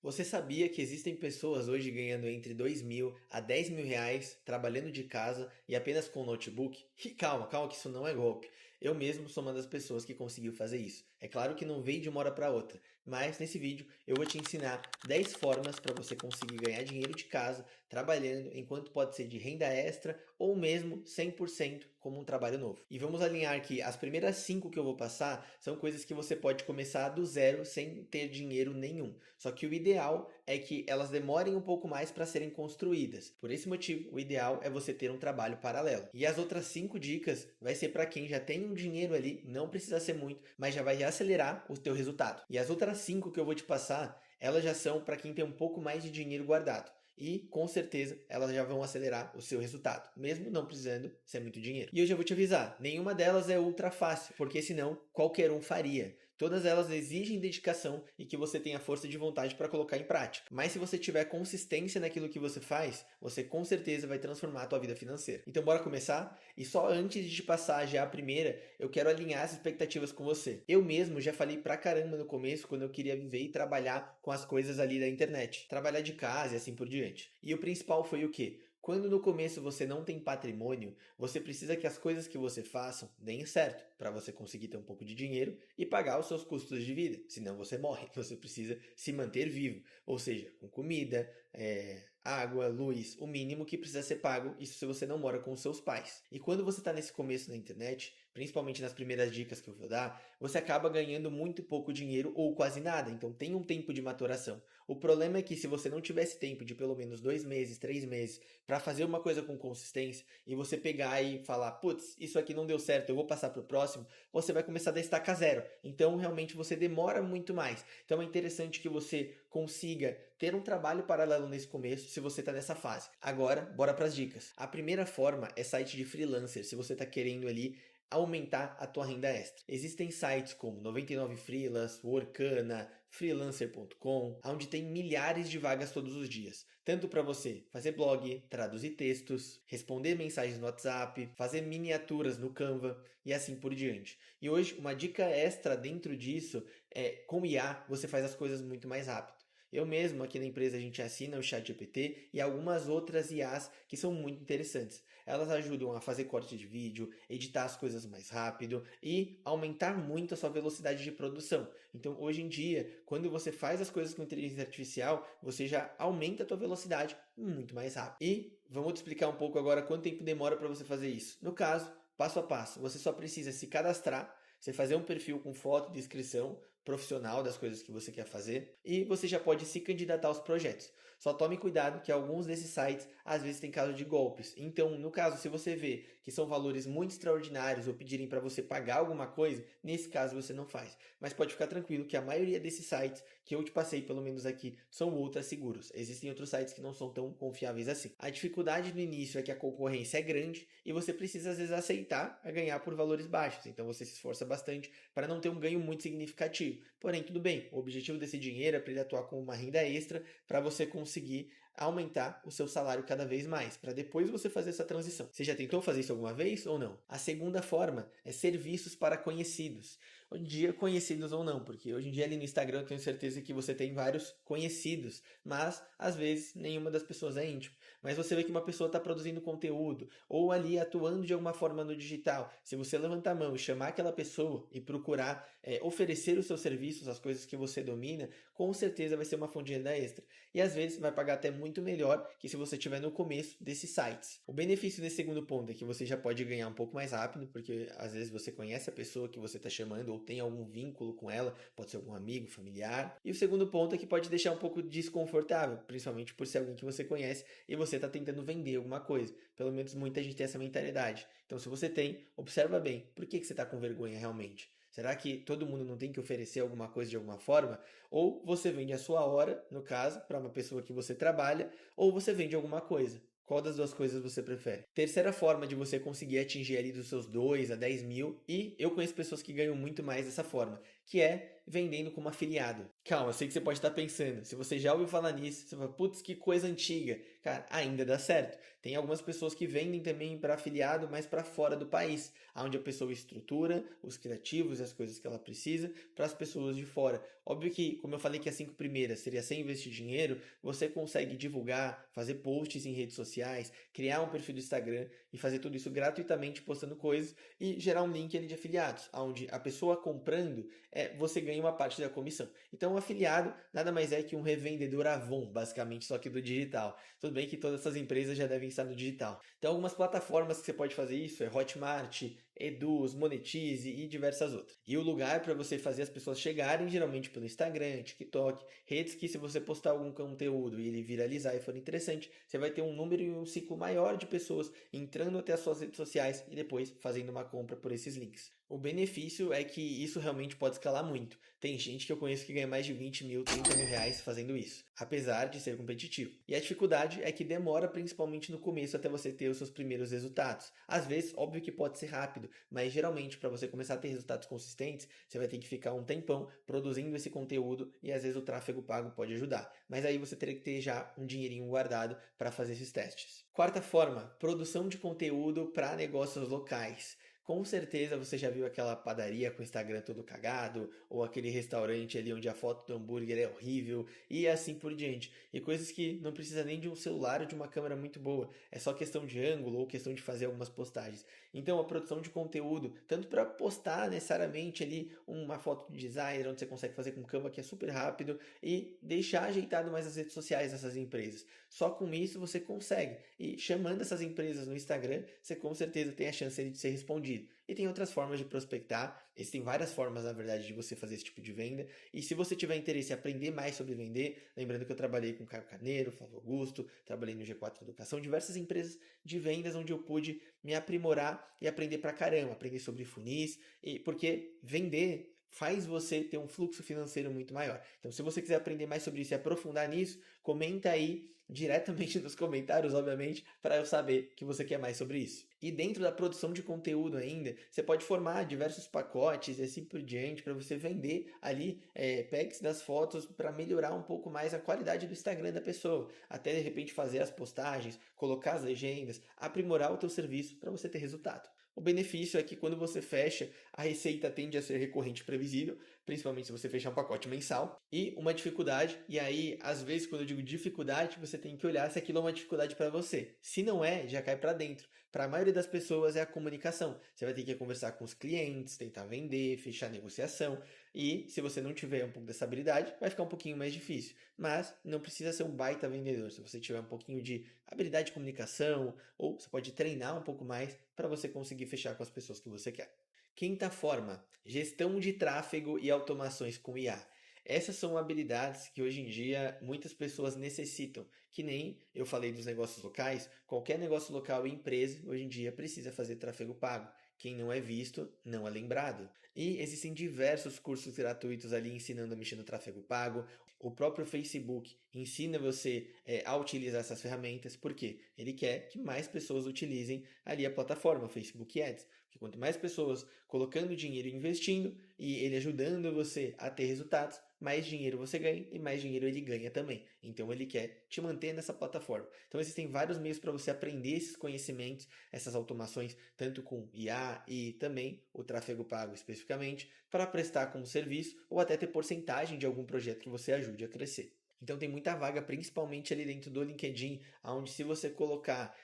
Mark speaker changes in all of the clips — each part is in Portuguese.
Speaker 1: Você sabia que existem pessoas hoje ganhando entre 2.000 a 10.000 reais trabalhando de casa e apenas com notebook? E calma, calma que isso não é golpe. Eu mesmo sou uma das pessoas que conseguiu fazer isso. É claro que não veio de uma hora para outra, mas nesse vídeo eu vou te ensinar 10 formas para você conseguir ganhar dinheiro de casa trabalhando, enquanto pode ser de renda extra ou mesmo 100% como um trabalho novo. E vamos alinhar que as primeiras 5 que eu vou passar são coisas que você pode começar do zero sem ter dinheiro nenhum. Só que o ideal é que elas demorem um pouco mais para serem construídas. Por esse motivo, o ideal é você ter um trabalho paralelo. E as outras 5 dicas vai ser para quem já tem um dinheiro ali, não precisa ser muito, mas já vai acelerar o teu resultado. E as outras 5 que eu vou te passar, elas já são para quem tem um pouco mais de dinheiro guardado. E com certeza elas já vão acelerar o seu resultado, mesmo não precisando ser muito dinheiro. E eu já vou te avisar, nenhuma delas é ultra fácil, porque senão qualquer um faria. Todas elas exigem dedicação e que você tenha força de vontade para colocar em prática. Mas se você tiver consistência naquilo que você faz, você com certeza vai transformar a tua vida financeira. Então bora começar? E só antes de te passar já a primeira, eu quero alinhar as expectativas com você. Eu mesmo já falei pra caramba no começo quando eu queria viver e trabalhar com as coisas ali da internet. Trabalhar de casa e assim por diante. E o principal foi o quê? Quando no começo você não tem patrimônio, você precisa que as coisas que você faça deem certo, para você conseguir ter um pouco de dinheiro e pagar os seus custos de vida. Senão você morre, você precisa se manter vivo, ou seja, com comida, água, luz, o mínimo que precisa ser pago, isso se você não mora com os seus pais. E quando você está nesse começo na internet, principalmente nas primeiras dicas que eu vou dar, você acaba ganhando muito pouco dinheiro ou quase nada, então tem um tempo de maturação. O problema é que se você não tivesse tempo de pelo menos 2 meses, 3 meses, para fazer uma coisa com consistência e você pegar e falar, putz, isso aqui não deu certo, eu vou passar para o próximo, você vai começar da estaca zero. Então realmente você demora muito mais. Então é interessante que você consiga ter um trabalho paralelo nesse começo, se você está nessa fase. Agora, bora para as dicas. A primeira forma é site de freelancer, se você está querendo ali aumentar a tua renda extra. Existem sites como 99 Freelas, Workana, freelancer.com, onde tem milhares de vagas todos os dias. Tanto para você fazer blog, traduzir textos, responder mensagens no WhatsApp, fazer miniaturas no Canva e assim por diante. E hoje, uma dica extra dentro disso é, com IA, você faz as coisas muito mais rápido. Eu mesmo, aqui na empresa, a gente assina o ChatGPT e algumas outras IAs que são muito interessantes. Elas ajudam a fazer corte de vídeo, editar as coisas mais rápido e aumentar muito a sua velocidade de produção. Então, hoje em dia, quando você faz as coisas com inteligência artificial, você já aumenta a tua velocidade muito mais rápido. E vamos te explicar um pouco agora quanto tempo demora para você fazer isso. No caso, passo a passo, você só precisa se cadastrar, você fazer um perfil com foto, descrição profissional das coisas que você quer fazer e você já pode se candidatar aos projetos. Só tome cuidado que alguns desses sites às vezes têm caso de golpes. Então, no caso, se você vê que são valores muito extraordinários ou pedirem para você pagar alguma coisa, nesse caso você não faz. Mas pode ficar tranquilo que a maioria desses sites que eu te passei, pelo menos aqui, são ultra seguros. Existem outros sites que não são tão confiáveis assim. A dificuldade no início é que a concorrência é grande e você precisa às vezes aceitar a ganhar por valores baixos. Então você se esforça bastante para não ter um ganho muito significativo. Porém, tudo bem, o objetivo desse dinheiro é para ele atuar como uma renda extra para você conseguir aumentar o seu salário cada vez mais, para depois você fazer essa transição. Você já tentou fazer isso alguma vez ou não? A segunda forma é serviços para conhecidos. Hoje em dia, conhecidos ou não, porque hoje em dia ali no Instagram eu tenho certeza que você tem vários conhecidos, mas às vezes nenhuma das pessoas é íntimo. Mas você vê que uma pessoa está produzindo conteúdo ou ali atuando de alguma forma no digital. Se você levantar a mão e chamar aquela pessoa e procurar oferecer os seus serviços, as coisas que você domina, com certeza vai ser uma fonte de renda extra. E às vezes vai pagar até muito melhor que se você estiver no começo desses sites. O benefício desse segundo ponto é que você já pode ganhar um pouco mais rápido, porque às vezes você conhece a pessoa que você está chamando ou tem algum vínculo com ela, pode ser algum amigo, familiar. E o segundo ponto é que pode deixar um pouco desconfortável, principalmente por ser alguém que você conhece e você está tentando vender alguma coisa. Pelo menos muita gente tem essa mentalidade. Então, se você tem, observa bem, por que você está com vergonha realmente? Será que todo mundo não tem que oferecer alguma coisa de alguma forma? Ou você vende a sua hora, no caso, para uma pessoa que você trabalha, ou você vende alguma coisa. Qual das duas coisas você prefere? Terceira forma de você conseguir atingir ali dos seus 2 a 10 mil, e eu conheço pessoas que ganham muito mais dessa forma, que é vendendo como afiliado. Calma, eu sei que você pode estar pensando, se você já ouviu falar nisso, você fala, putz, que coisa antiga. Cara, ainda dá certo. Tem algumas pessoas que vendem também para afiliado, mas para fora do país, onde a pessoa estrutura os criativos e as coisas que ela precisa para as pessoas de fora. Óbvio que, como eu falei que as 5 primeiras seria sem investir dinheiro, você consegue divulgar, fazer posts em redes sociais, criar um perfil do Instagram e fazer tudo isso gratuitamente postando coisas e gerar um link ali de afiliados, onde a pessoa comprando, você ganha uma parte da comissão. Então, o afiliado nada mais é que um revendedor Avon, basicamente, só que do digital. Tudo bem que todas essas empresas já devem estar no digital. Então, algumas plataformas que você pode fazer isso é Hotmart, Eduz, Monetize e diversas outras. E o lugar para você fazer as pessoas chegarem, geralmente pelo Instagram, TikTok, redes que se você postar algum conteúdo e ele viralizar e for interessante, você vai ter um número e um ciclo maior de pessoas entrando até as suas redes sociais e depois fazendo uma compra por esses links. O benefício é que isso realmente pode escalar muito. Tem gente que eu conheço que ganha mais de 20 mil, 30 mil reais fazendo isso, apesar de ser competitivo. E a dificuldade é que demora principalmente no começo até você ter os seus primeiros resultados. Às vezes, óbvio que pode ser rápido, mas geralmente para você começar a ter resultados consistentes, você vai ter que ficar um tempão produzindo esse conteúdo e às vezes o tráfego pago pode ajudar. Mas aí você teria que ter já um dinheirinho guardado para fazer esses testes. Quarta forma, produção de conteúdo para negócios locais. Com certeza você já viu aquela padaria com o Instagram todo cagado, ou aquele restaurante ali onde a foto do hambúrguer é horrível, e assim por diante. E coisas que não precisa nem de um celular ou de uma câmera muito boa, é só questão de ângulo ou questão de fazer algumas postagens. Então a produção de conteúdo, tanto para postar necessariamente ali uma foto de designer, onde você consegue fazer com Canva que é super rápido, e deixar ajeitado mais as redes sociais dessas empresas. Só com isso você consegue. E chamando essas empresas no Instagram, você com certeza tem a chance de ser respondido. E tem outras formas de prospectar, existem várias formas, na verdade, de você fazer esse tipo de venda. E se você tiver interesse em aprender mais sobre vender, lembrando que eu trabalhei com Caio Carneiro, Flávio Augusto, trabalhei no G4 Educação, diversas empresas de vendas onde eu pude me aprimorar e aprender pra caramba, aprender sobre funis, e porque vender faz você ter um fluxo financeiro muito maior. Então, se você quiser aprender mais sobre isso e aprofundar nisso, comenta aí diretamente nos comentários, obviamente, para eu saber que você quer mais sobre isso. E dentro da produção de conteúdo ainda, você pode formar diversos pacotes e assim por diante para você vender ali packs das fotos para melhorar um pouco mais a qualidade do Instagram da pessoa. Até de repente fazer as postagens, colocar as legendas, aprimorar o teu serviço para você ter resultado. O benefício é que quando você fecha, a receita tende a ser recorrente e previsível, principalmente se você fechar um pacote mensal. E uma dificuldade, e aí às vezes quando eu digo dificuldade, você tem que olhar se aquilo é uma dificuldade para você. Se não é, já cai para dentro. Para a maioria das pessoas é a comunicação. Você vai ter que conversar com os clientes, tentar vender, fechar negociação. E se você não tiver um pouco dessa habilidade, vai ficar um pouquinho mais difícil. Mas não precisa ser um baita vendedor. Se você tiver um pouquinho de habilidade de comunicação, ou você pode treinar um pouco mais para você conseguir fechar com as pessoas que você quer. Quinta forma, gestão de tráfego e automações com IA. Essas são habilidades que hoje em dia muitas pessoas necessitam, que nem eu falei dos negócios locais, qualquer negócio local e empresa hoje em dia precisa fazer tráfego pago. Quem não é visto, não é lembrado. E existem diversos cursos gratuitos ali ensinando a mexer no tráfego pago. O próprio Facebook ensina você a utilizar essas ferramentas, porque ele quer que mais pessoas utilizem ali a plataforma, o Facebook Ads. Porque quanto mais pessoas colocando dinheiro e investindo, e ele ajudando você a ter resultados, mais dinheiro você ganha e mais dinheiro ele ganha também. Então ele quer te manter nessa plataforma. Então existem vários meios para você aprender esses conhecimentos, essas automações, tanto com IA e também o tráfego pago especificamente, para prestar como serviço ou até ter porcentagem de algum projeto que você ajude a crescer. Então tem muita vaga, principalmente ali dentro do LinkedIn, onde se você colocar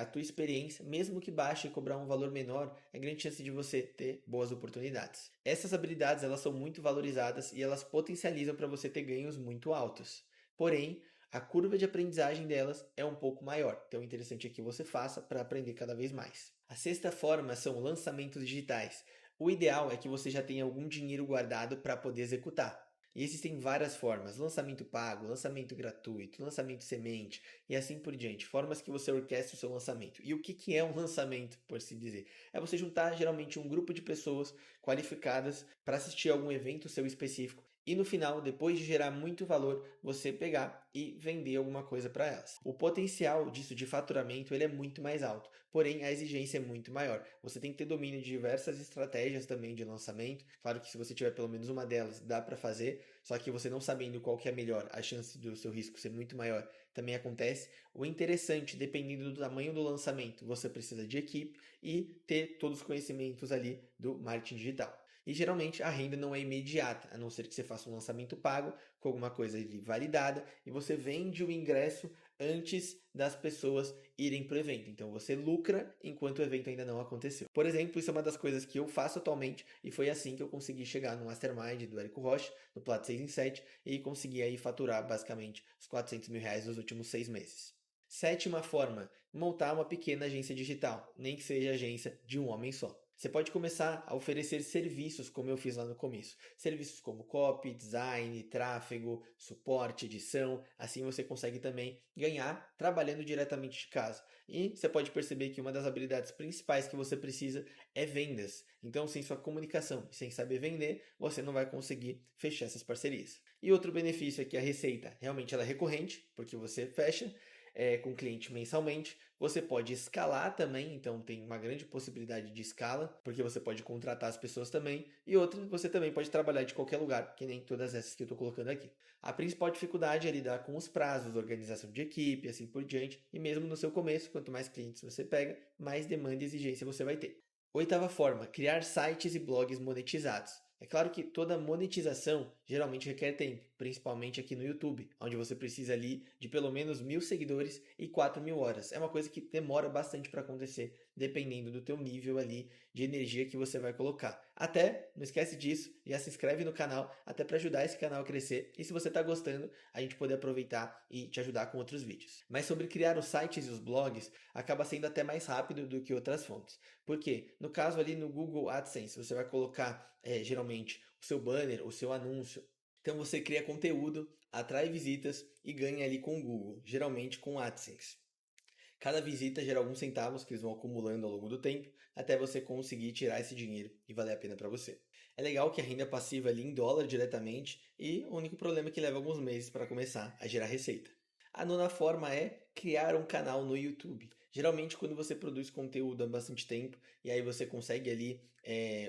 Speaker 1: a tua experiência, mesmo que baixe e cobrar um valor menor, é grande chance de você ter boas oportunidades. Essas habilidades elas são muito valorizadas e elas potencializam para você ter ganhos muito altos. Porém, a curva de aprendizagem delas é um pouco maior, então o interessante é que você faça para aprender cada vez mais. A sexta forma são lançamentos digitais. O ideal é que você já tenha algum dinheiro guardado para poder executar. E existem várias formas, lançamento pago, lançamento gratuito, lançamento semente e assim por diante, formas que você orquestra o seu lançamento. E o que é um lançamento, por assim dizer? É você juntar geralmente um grupo de pessoas qualificadas para assistir a algum evento seu específico e no final, depois de gerar muito valor, você pegar e vender alguma coisa para elas. O potencial disso de faturamento ele é muito mais alto, porém a exigência é muito maior. Você tem que ter domínio de diversas estratégias também de lançamento. Claro que se você tiver pelo menos uma delas, dá para fazer, só que você não sabendo qual que é a melhor, a chance do seu risco ser muito maior também acontece. O interessante, dependendo do tamanho do lançamento, você precisa de equipe e ter todos os conhecimentos ali do marketing digital. E geralmente a renda não é imediata, a não ser que você faça um lançamento pago com alguma coisa ali validada e você vende o ingresso antes das pessoas irem para o evento. Então você lucra enquanto o evento ainda não aconteceu. Por exemplo, isso é uma das coisas que eu faço atualmente e foi assim que eu consegui chegar no Mastermind do Érico Rocha, no Plato 6 em 7, e consegui aí faturar basicamente os R$ 400.000 nos últimos 6 meses. Sétima forma, montar uma pequena agência digital, nem que seja agência de um homem só. Você pode começar a oferecer serviços, como eu fiz lá no começo. Serviços como copy, design, tráfego, suporte, edição. Assim você consegue também ganhar trabalhando diretamente de casa. E você pode perceber que uma das habilidades principais que você precisa é vendas. Então, sem sua comunicação e sem saber vender, você não vai conseguir fechar essas parcerias. E outro benefício é que a receita realmente ela é recorrente, porque você fecha com o cliente mensalmente. Você pode escalar também, então tem uma grande possibilidade de escala, porque você pode contratar as pessoas também. E outra, você também pode trabalhar de qualquer lugar, que nem todas essas que eu estou colocando aqui. A principal dificuldade é lidar com os prazos, organização de equipe, assim por diante. E mesmo no seu começo, quanto mais clientes você pega, mais demanda e exigência você vai ter. Oitava forma, criar sites e blogs monetizados. É claro que toda monetização geralmente requer tempo, principalmente aqui no YouTube, onde você precisa ali de pelo menos 1.000 seguidores e 4.000 horas. É uma coisa que demora bastante para acontecer, dependendo do teu nível ali de energia que você vai colocar. Até, não esquece disso, já se inscreve no canal, até para ajudar esse canal a crescer. E se você está gostando, a gente poder aproveitar e te ajudar com outros vídeos. Mas sobre criar os sites e os blogs, acaba sendo até mais rápido do que outras fontes. Por quê? No caso ali no Google AdSense, você vai colocar geralmente o seu banner, o seu anúncio. Então você cria conteúdo, atrai visitas e ganha ali com o Google, geralmente com AdSense. Cada visita gera alguns centavos que eles vão acumulando ao longo do tempo, até você conseguir tirar esse dinheiro e valer a pena para você. É legal que a renda passiva ali em dólar diretamente e o único problema é que leva alguns meses para começar a gerar receita. A nona forma é criar um canal no YouTube. Geralmente quando você produz conteúdo há bastante tempo e aí você consegue ali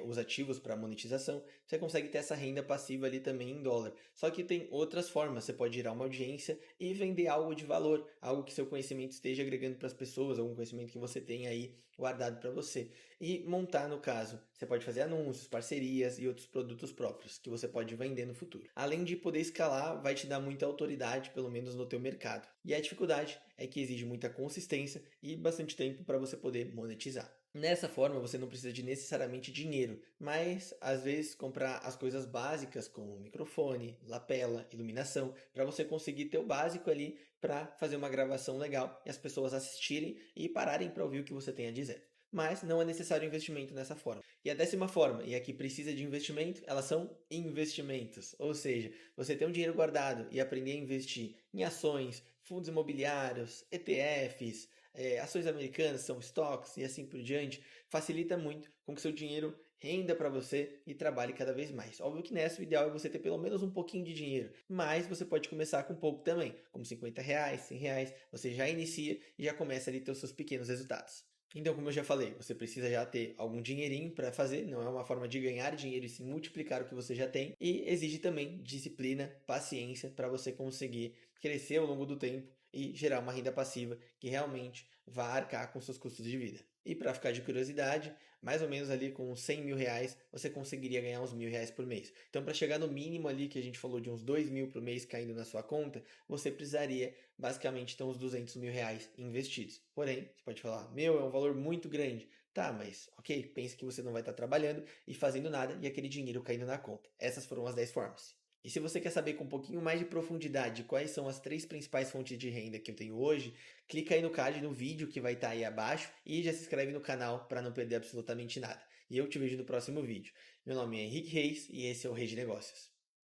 Speaker 1: os ativos para monetização, você consegue ter essa renda passiva ali também em dólar. Só que tem outras formas, você pode gerar uma audiência e vender algo de valor, algo que seu conhecimento esteja agregando para as pessoas, algum conhecimento que você tem aí guardado para você. E montar, no caso, você pode fazer anúncios, parcerias e outros produtos próprios que você pode vender no futuro. Além de poder escalar, vai te dar muita autoridade, pelo menos no teu mercado. E a dificuldade é que exige muita consistência e bastante tempo para você poder monetizar. Nessa forma, você não precisa de necessariamente dinheiro, mas às vezes comprar as coisas básicas como microfone, lapela, iluminação, para você conseguir ter o básico ali para fazer uma gravação legal e as pessoas assistirem e pararem para ouvir o que você tem a dizer. Mas não é necessário investimento nessa forma. E a 10ª forma, e a que precisa de investimento, elas são investimentos. Ou seja, você ter um dinheiro guardado e aprender a investir em ações, fundos imobiliários, ETFs, ações americanas, são stocks e assim por diante, facilita muito com que seu dinheiro renda para você e trabalhe cada vez mais. Óbvio que nessa o ideal é você ter pelo menos um pouquinho de dinheiro, mas você pode começar com pouco também, como R$50, R$100, você já inicia e já começa ali a ter os seus pequenos resultados. Então, como eu já falei, você precisa já ter algum dinheirinho para fazer, não é uma forma de ganhar dinheiro e sim multiplicar o que você já tem, e exige também disciplina, paciência para você conseguir crescer ao longo do tempo e gerar uma renda passiva que realmente vá arcar com seus custos de vida. E para ficar de curiosidade, mais ou menos ali com R$100.000, você conseguiria ganhar uns R$1.000 por mês. Então, para chegar no mínimo ali que a gente falou de uns R$2.000 por mês caindo na sua conta, você precisaria basicamente ter uns R$200.000 investidos. Porém, você pode falar, é um valor muito grande. Tá, mas ok, pense que você não vai estar trabalhando e fazendo nada e aquele dinheiro caindo na conta. Essas foram as 10 formas. E se você quer saber com um pouquinho mais de profundidade quais são as 3 principais fontes de renda que eu tenho hoje, clica aí no card no vídeo que vai estar aí abaixo e já se inscreve no canal para não perder absolutamente nada. E eu te vejo no próximo vídeo. Meu nome é Henrique Reis e esse é o Rei de Negócios.